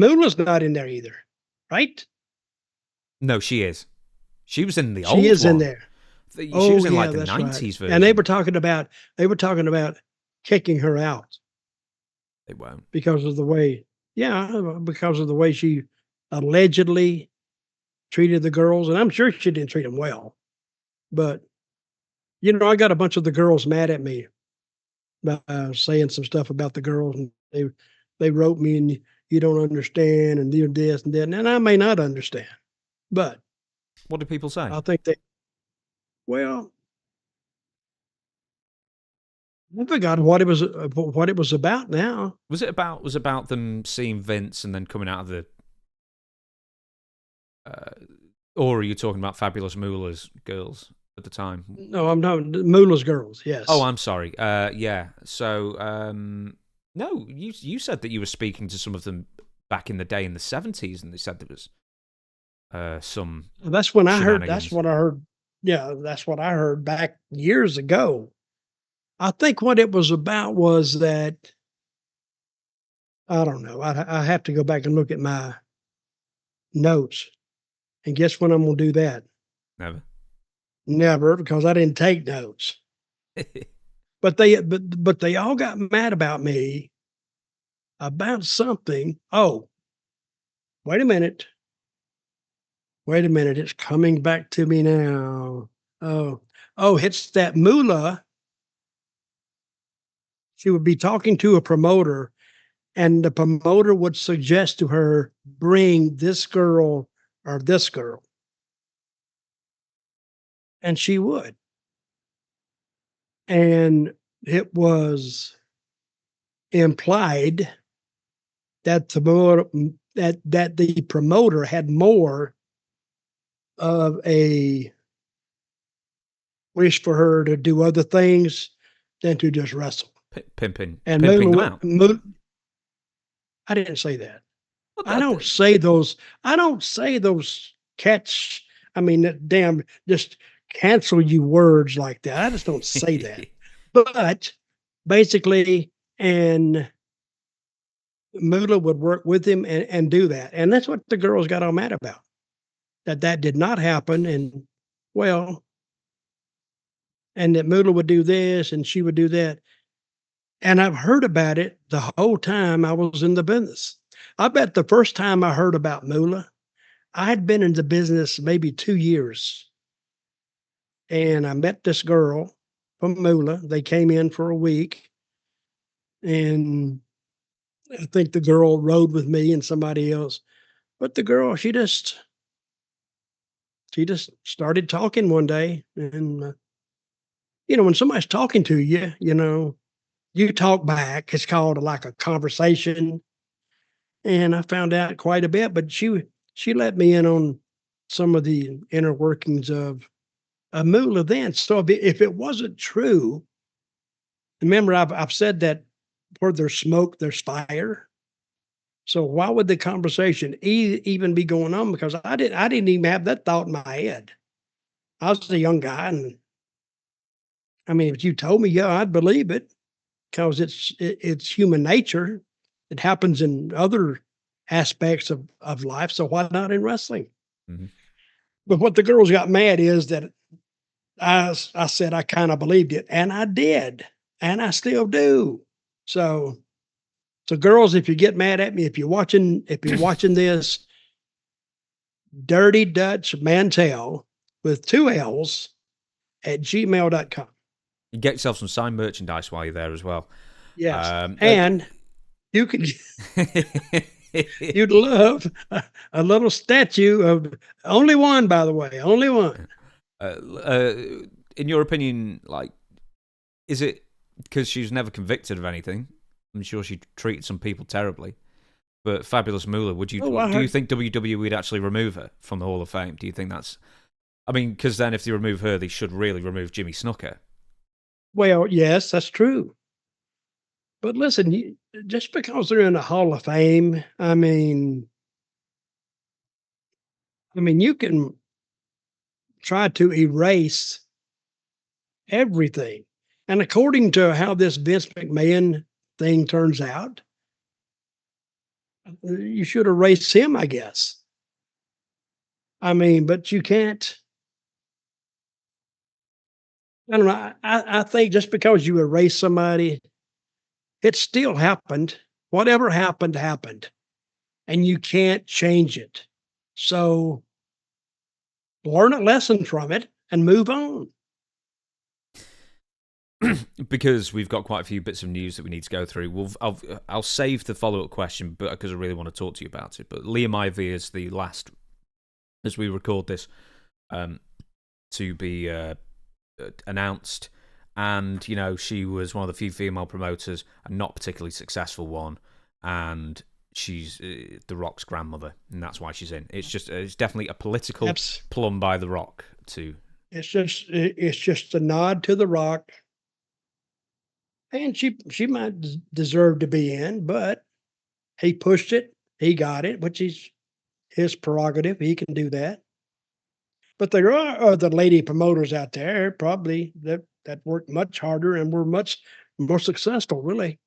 Moolah's not in there either, right? No, she is. She was in the She old is in one. there. She was Oh in yeah, like the that's right. 90s And they version. were talking about kicking her out They won't. because of the way, yeah, because of the way she allegedly treated the girls, and I'm sure she didn't treat them well. But I got a bunch of the girls mad at me about saying some stuff about the girls, and they wrote me, and you don't understand, and you're this and that, and I may not understand, but What do people say? I think they well, I forgot what it was about now. Was it about them seeing Vince and then coming out of the uh, or are you talking about Fabulous Moolah's girls at the time? No, I'm not Moolah's girls. Oh, Yes. I'm sorry. Yeah. So, no, you said that you were speaking to some of them back in the day in the 70s, and they said there was some That's when I heard. That's shenanigans. what I heard. Yeah, that's what I heard back years ago. I think what it was about was that I don't know. I have to go back and look at my notes. And guess when I'm going to do that? Never. Never, because I didn't take notes. But they all got mad about me about something. Oh, wait a minute. Wait a minute. It's coming back to me now. It's that Moolah. She would be talking to a promoter, and the promoter would suggest to her, bring this girl or this girl. And she would. And it was implied that the promoter had more of a wish for her to do other things than to just wrestle. Pimping And them out. I didn't say that. What I the- don't say those. I don't say those catch. I mean, damn, just cancel you words like that. I just don't say that. But basically, and Moolah would work with him and do that. And that's what the girls got all mad about. That did not happen. And well, and that Moolah would do this and she would do that. And I've heard about it the whole time I was in the business. I bet the first time I heard about Moolah, I had been in the business maybe 2 years. And I met this girl from Moolah. They came in for a week. And I think the girl rode with me and somebody else. But the girl, she just started talking one day. And, when somebody's talking to you, you talk back. It's called like a conversation. And I found out quite a bit, but she let me in on some of the inner workings of Moolah then. So if it wasn't true, remember I've said that where there's smoke, there's fire. So why would the conversation even be going on? Because I didn't even have that thought in my head. I was a young guy, and I mean, if you told me, yeah, I'd believe it because it's human nature. It happens in other aspects of life. So why not in wrestling? Mhm. But what the girls got mad is that I said I kind of believed it, and I did, and I still do. So girls, if you get mad at me, if you're watching this, Dirty Dutch Mantell with 2 L's at gmail.com. You get yourself some signed merchandise while you're there as well. Yes. And you can, you'd love a little statue of only one, by the way, only one. In your opinion, like, is it because she's never convicted of anything? I'm sure she treated some people terribly. But Fabulous Moolah, do you think WWE would actually remove her from the Hall of Fame? Do you think that's... I mean, because then if they remove her, they should really remove Jimmy Snuka. Well, yes, that's true. But listen, just because they're in the Hall of Fame, I mean, you can try to erase everything. And according to how this Vince McMahon thing turns out, You should erase him, I guess. I mean, but you can't. I don't know. I think just because you erase somebody, it still happened. Whatever happened, happened, and you can't change it. So learn a lesson from it and move on. Because we've got quite a few bits of news that we need to go through. I'll save the follow-up question, but because I really want to talk to you about it. But Liam Ivy is the last, as we record this, to be announced. And, you know, she was one of the few female promoters, and not particularly successful one. And she's The Rock's grandmother, and that's why she's in. It's definitely a political plum by The Rock to. It's just a nod to The Rock. And she might deserve to be in, but he pushed it. He got it, which is his prerogative. He can do that. But there are other lady promoters out there probably that work much harder and were much more successful, really.